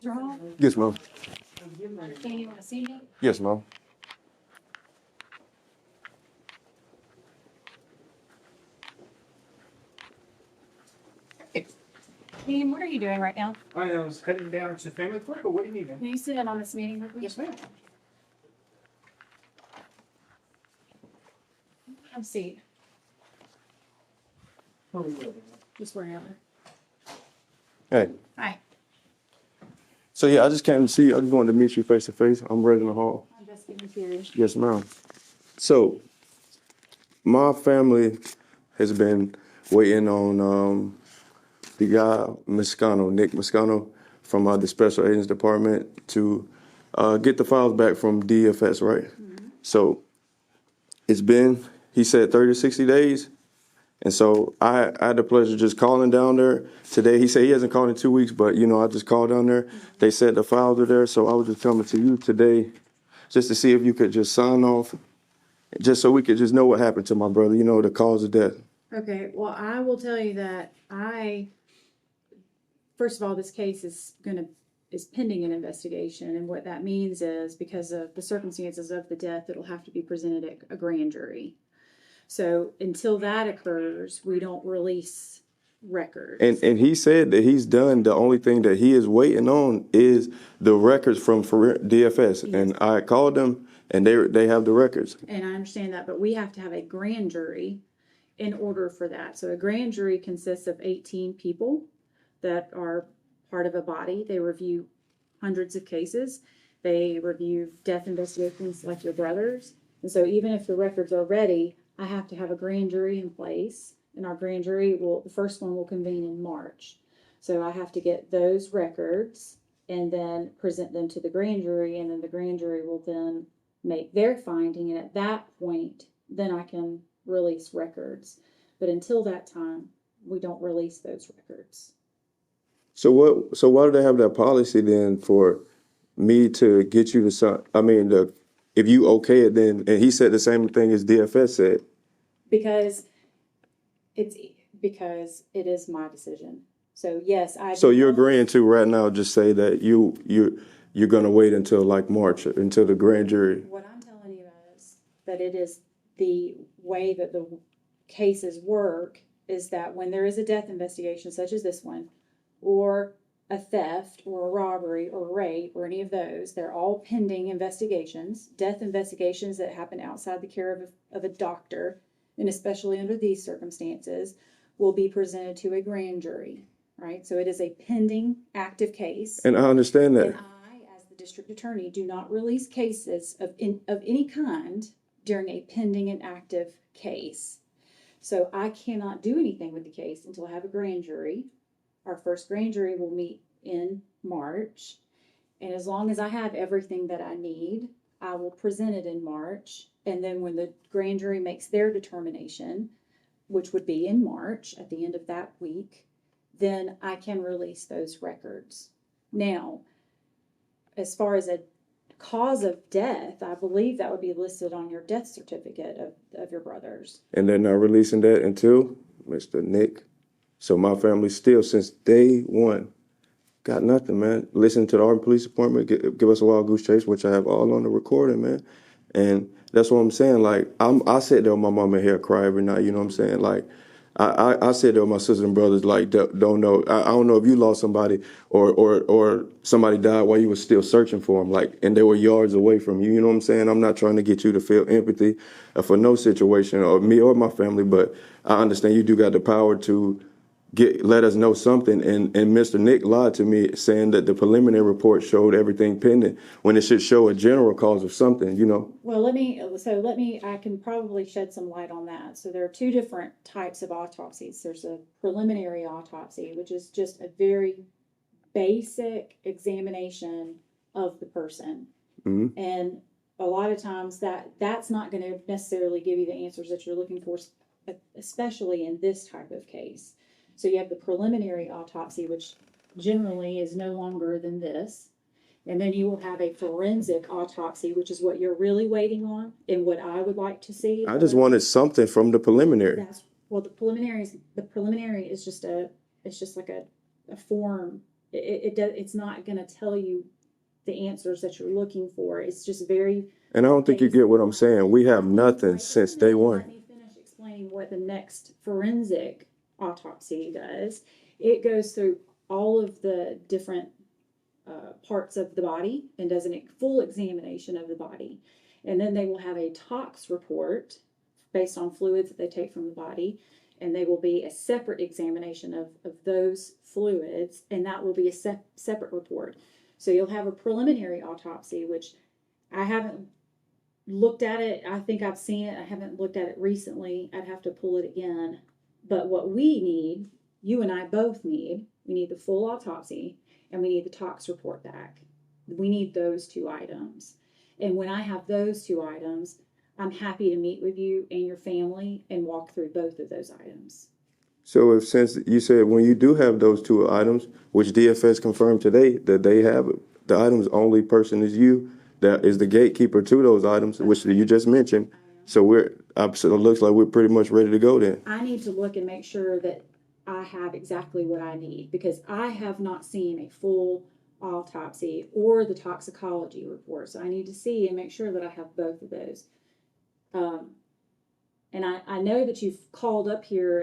Draw. Yes, ma'am. Can you want to see me? Yes, ma'am. Dean, what are you doing right now? I was heading down to family court, but what do you need? Can you sit in on this meeting with me? Yes, ma'am. Have a seat. Just wherever. Hey. Hi. So yeah, I just came to see you. I just wanted to meet you face to face. I'm ready in the hall. I'm just getting curious. Yes, ma'am. So my family has been waiting on the guy Nick Moscano from the Special Agents Department to get the files back from DFS, right? Mm-hmm. So it's been, he said 30 to 60 days. And so I had the pleasure of just calling down there today. He said he hasn't called in 2 weeks, but, I just called down there. Mm-hmm. They said the files are there. So I was just coming to you today just to see if you could just sign off, just so we could just know what happened to my brother, the cause of death. Okay, well, I will tell you that first of all, this case is pending an investigation, and what that means is because of the circumstances of the death, it'll have to be presented at a grand jury. So until that occurs, we don't release records. And he said that he's done. The only thing that he is waiting on is the records from DFS. Yes. And I called them, and they have the records. And I understand that, but we have to have a grand jury in order for that. So a grand jury consists of 18 people that are part of a body. They review hundreds of cases. They review death investigations like your brother's. And so even if the records are ready, I have to have a grand jury in place. And our grand jury the first one will convene in March. So I have to get those records and then present them to the grand jury. And then the grand jury will then make their finding. And at that point, then I can release records. But until that time, we don't release those records. So why do they have that policy then for me to get you to sign? I mean, if you okay it, then, and he said the same thing as DFS said. Because it is my decision. So yes, So you're agreeing to right now just say that you're gonna wait until like March, until the grand jury. What I'm telling you is that it is the way that the cases work is that when there is a death investigation such as this one, or a theft or a robbery or rape or any of those, they're all pending investigations, death investigations that happen outside the care of a doctor, and especially under these circumstances, will be presented to a grand jury, right? So it is a pending active case. And I understand that. And I, as the district attorney, do not release cases of any kind during a pending and active case. So I cannot do anything with the case until I have a grand jury. Our first grand jury will meet in March. And as long as I have everything that I need, I will present it in March. And then when the grand jury makes their determination, which would be in March at the end of that week, then I can release those records. Now, as far as a cause of death, I believe that would be listed on your death certificate of your brother's. And they're not releasing that until Mr. Nick. So my family still, since day one, got nothing, man. Listen to the Auburn Police Department, give us a wild goose chase, which I have all on the recording, man. And that's what I'm saying. Like, I sit there with my mama here cry every night, you know what I'm saying? Like, I sit there with my sisters and brothers, like, don't know. I don't know if you lost somebody or somebody died while you were still searching for them, like, and they were yards away from you, you know what I'm saying? I'm not trying to get you to feel empathy for no situation, or me or my family, but I understand you do got the power to let us know something, and Mr. Nick lied to me saying that the preliminary report showed everything pending when it should show a general cause of something, Well, I can probably shed some light on that. So there are two different types of autopsies. There's a preliminary autopsy, which is just a very basic examination of the person. Mm-hmm. And a lot of times that's not going to necessarily give you the answers that you're looking for, especially in this type of case. So you have the preliminary autopsy, which generally is no longer than this. And then you will have a forensic autopsy, which is what you're really waiting on and what I would like to see. I just wanted something from the preliminary. The preliminary is just like a form It's not going to tell you the answers that you're looking for. It's just very. And I don't think you get what I'm saying. We have nothing since day one. Let me finish explaining what the next forensic autopsy does. It goes through all of the different parts of the body and does a full examination of the body. And then they will have a tox report based on fluids that they take from the body. And they will be a separate examination of those fluids, and that will be a separate report. So you'll have a preliminary autopsy, which I haven't looked at it. I think I've seen it. I haven't looked at it recently. I'd have to pull it again. But what we need, you and I both need, we need the full autopsy and we need the tox report back. We need those two items. And when I have those two items, I'm happy to meet with you and your family and walk through both of those items. So if since you said when you do have those two items, which DFS confirmed today that they have the items, only person is you that is the gatekeeper to those items, which you just mentioned. So it looks like we're pretty much ready to go then. I need to look and make sure that I have exactly what I need, because I have not seen a full autopsy or the toxicology report. So I need to see and make sure that I have both of those. And I know that you've called up here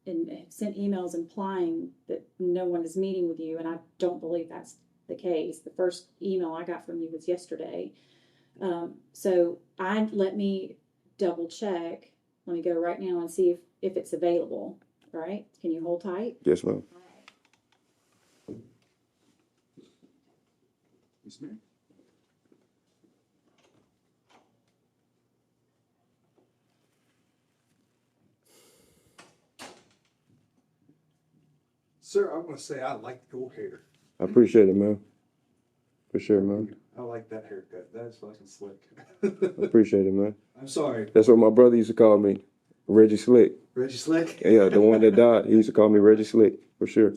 and sent emails implying that no one is meeting with you, and I don't believe that's the case. The first email I got from you was yesterday. So let me double check. Let me go right now and see if it's available. All right? Can you hold tight? Yes, ma'am. Yes, ma'am. Sir, I want to say I like your hair. I appreciate it, man. For sure, man. I like that haircut. That is fucking slick. I appreciate it, man. I'm sorry. That's what my brother used to call me, Reggie Slick. Reggie Slick? Yeah, the one that died, he used to call me Reggie Slick, for sure.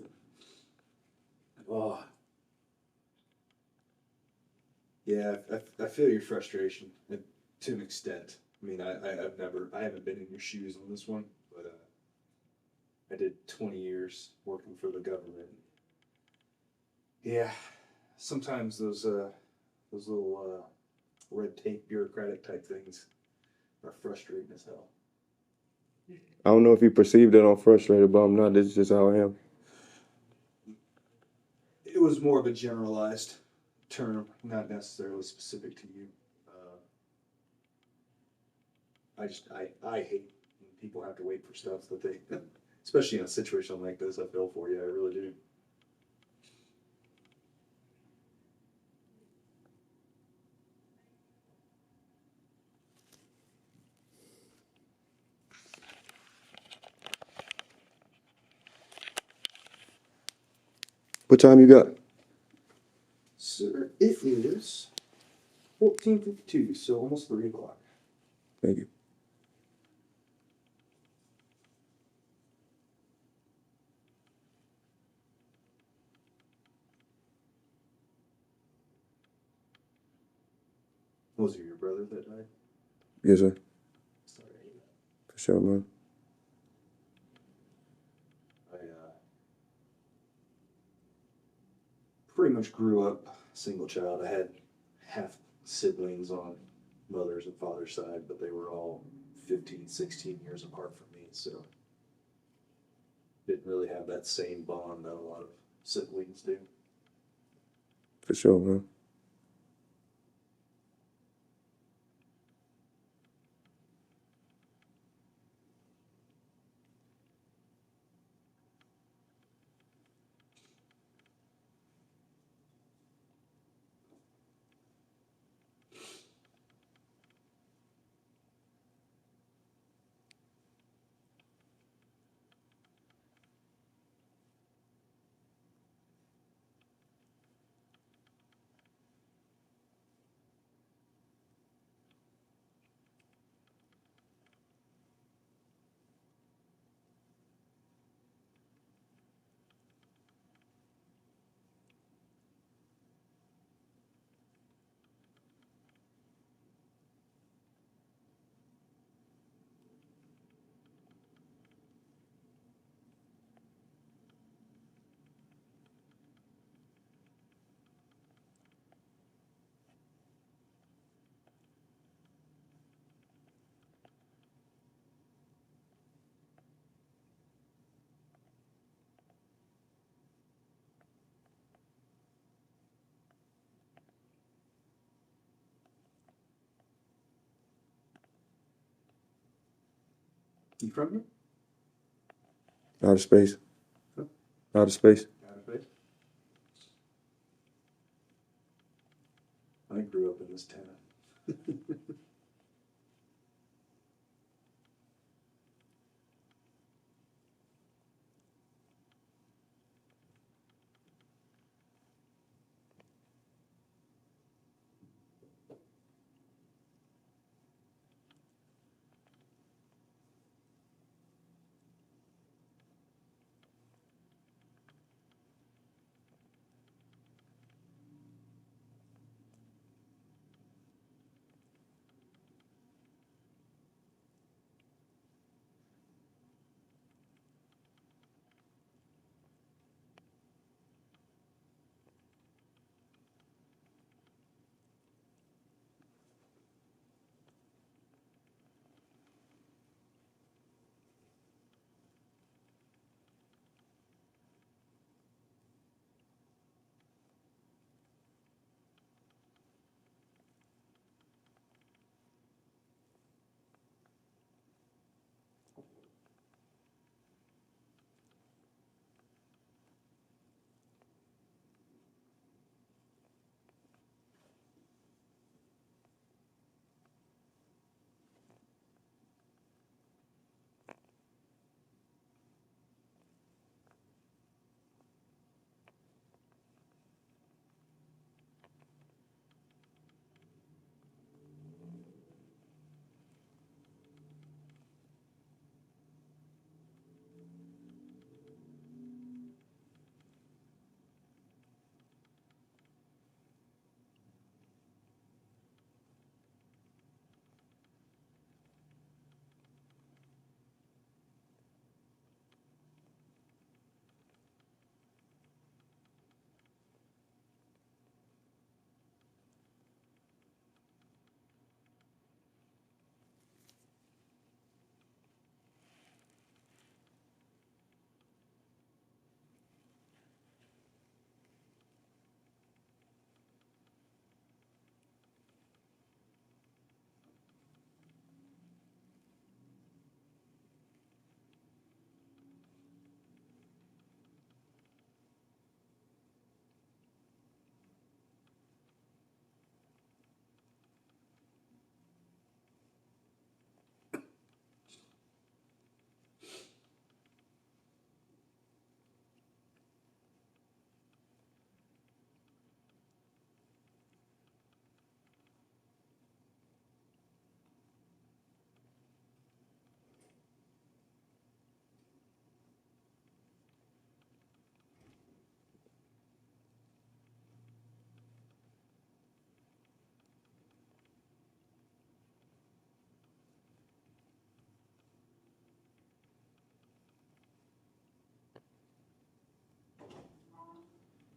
Oh. Yeah, I feel your frustration to an extent. I mean, I haven't been in your shoes on this one, but I did 20 years working for the government. Yeah, sometimes those little red tape bureaucratic type things are frustrating as hell. I don't know if you perceived that I'm frustrated, but I'm not. This is just how I am. It was more of a generalized term, not necessarily specific to you. I hate when people have to wait for stuff that they, especially in a situation like this. I feel for you. I really do. What time you got? Sir, it is 14:52, so almost 3 o'clock. Thank you. Was it your brother that died? Yes, sir. Sorry to hear that. For sure, man. I pretty much grew up single child. I had half siblings on mother's and father's side, but they were all 15, 16 years apart from me, so didn't really have that same bond that a lot of siblings do. For sure, man. You from here? Outer space. Huh? Outer space. Out of place. I grew up in this town.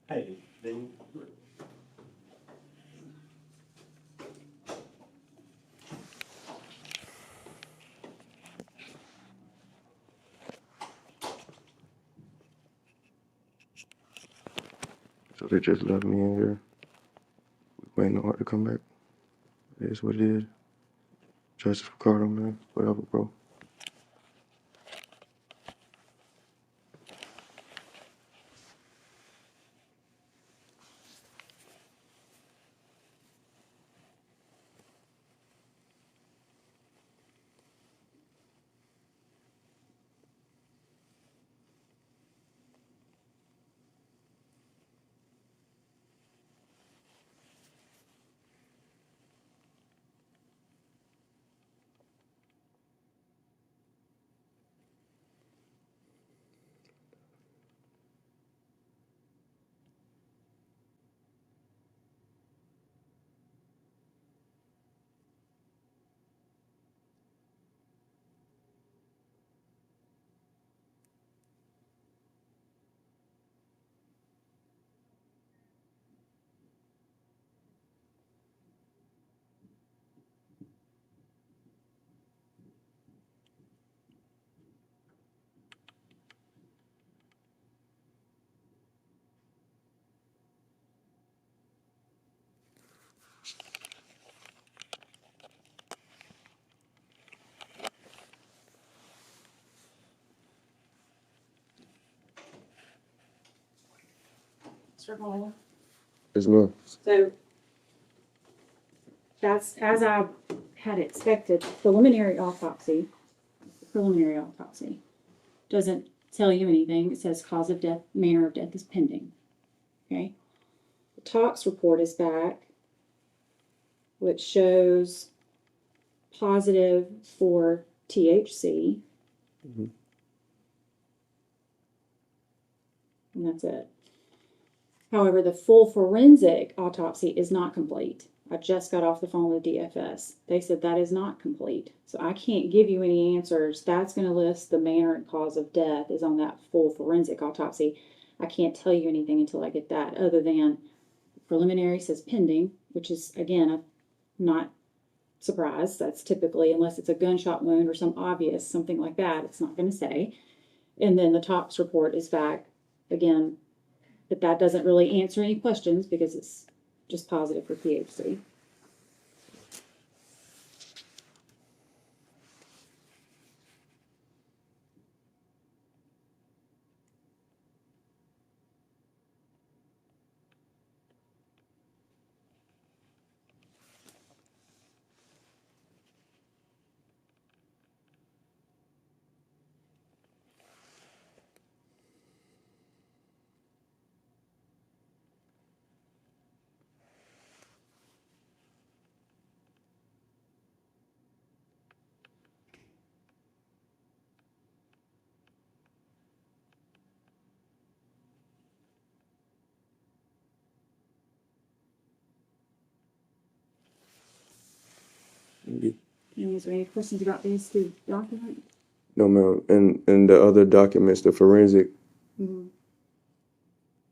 Hey, then. So they just left me in here. We waiting on her to come back. It is what it is. Justice Ricardo, man. Whatever, bro. Mr. Hall. Yes, ma'am. So that's as I had expected. Preliminary autopsy doesn't tell you anything. It says cause of death, manner of death is pending. Okay. The tox report is back, which shows positive for THC. Mhm. And that's it. However, the full forensic autopsy is not complete. I just got off the phone with DFS. They said that is not complete. So I can't give you any answers. That's going to list the manner and cause of death is on that full forensic autopsy. I can't tell you anything until I get that, other than preliminary says pending, which is, again, I'm not surprised. That's typically, unless it's a gunshot wound or something like that, it's not going to say. And then the tox report is back again, but that doesn't really answer any questions because it's just positive for THC. Is there any questions about these two documents? No, ma'am. And the other documents, the forensic, Mm-hmm.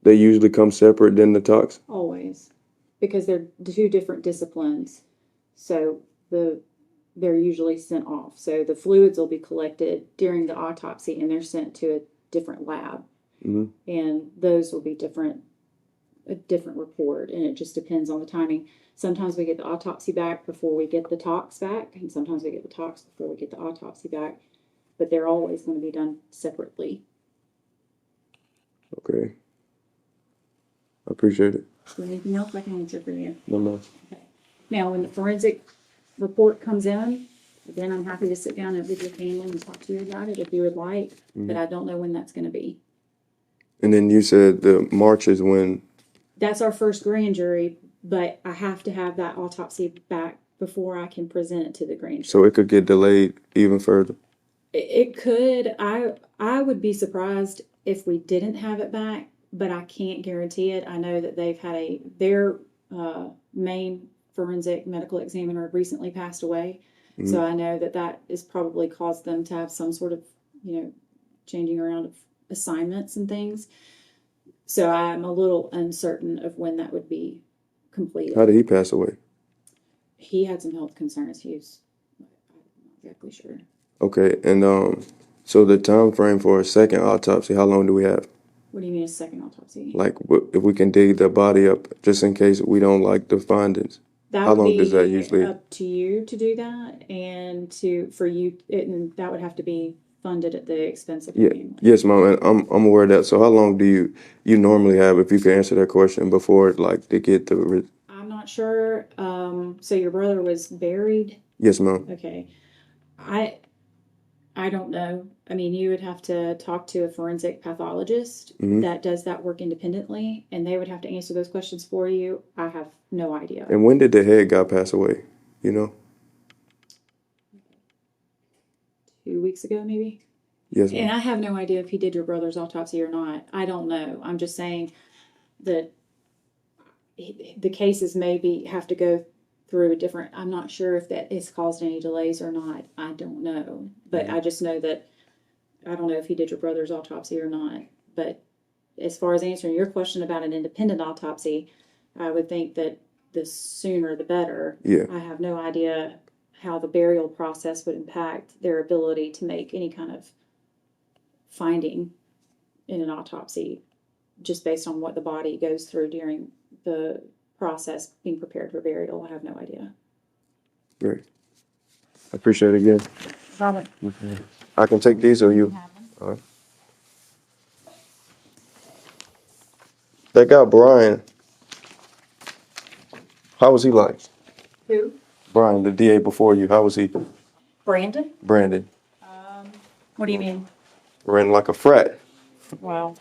they usually come separate than the tox? Always, because they're two different disciplines. So they're usually sent off. So the fluids will be collected during the autopsy and they're sent to a different lab. Mm-hmm. And those will be a different report, and it just depends on the timing. Sometimes we get the autopsy back before we get the tox back, and sometimes we get the tox before we get the autopsy back, but they're always going to be done separately. Okay. I appreciate it. Is there anything else I can answer for you? No, ma'am. Okay. Now, when the forensic report comes in, then I'm happy to sit down with your family and talk to you about it if you would like, but I don't know when that's going to be. And then you said the March is when. That's our first grand jury, but I have to have that autopsy back before I can present it to the grand jury. So it could get delayed even further. It could. I would be surprised if we didn't have it back, but I can't guarantee it. I know that they've had their main forensic medical examiner recently passed away, so I know that is probably caused them to have some sort of changing around of assignments and things. So I'm a little uncertain of when that would be completed. How did he pass away? He had some health concerns. I'm not exactly sure. Okay, and so the time frame for a second autopsy, how long do we have? What do you mean a second autopsy? Like, if we can dig the body up, just in case we don't like the findings. That How would long be does that usually? up to you to do that, and and that would have to be funded at the expense of your family. Yes, ma'am. And I'm aware of that. So how long do you normally have, if you can answer that question, before they get the? I'm not sure. So your brother was buried? Yes, ma'am. Okay. I don't know. I mean, you would have to talk to a forensic pathologist that does that work independently, and they would have to answer those questions for you. I have no idea. And when did the head guy pass away? 2 weeks ago, maybe? Yes, ma'am. And I have no idea if he did your brother's autopsy or not. I don't know. I'm just saying that the cases maybe have to go through a different. I'm not sure if that has caused any delays or not. I don't know. But I just know that I don't know if he did your brother's autopsy or not. But as far as answering your question about an independent autopsy, I would think that the sooner the better. Yeah. I have no idea how the burial process would impact their ability to make any kind of finding in an autopsy, just based on what the body goes through during the process being prepared for burial. I have no idea. Great. I appreciate it again. Robert. I can take these or you? All right. That guy Brian, how was he like? Who? Brian, the DA before you, how was he? Brandon? Brandon. What do you mean? Ran like a frat. Wow.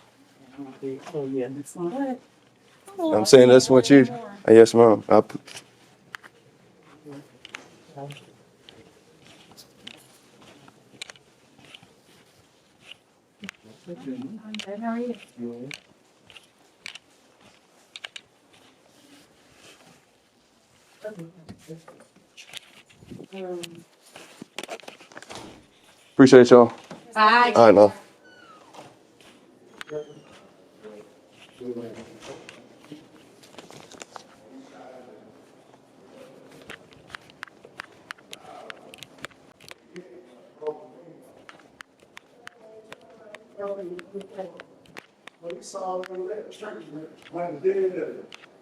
That's not it. I'm saying that's what you. Yes, ma'am. I'm good. How are you? Appreciate y'all. Bye. All right, now.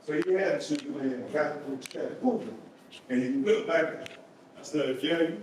So you had to shoot the man, got the and you look back. I said, Jerry,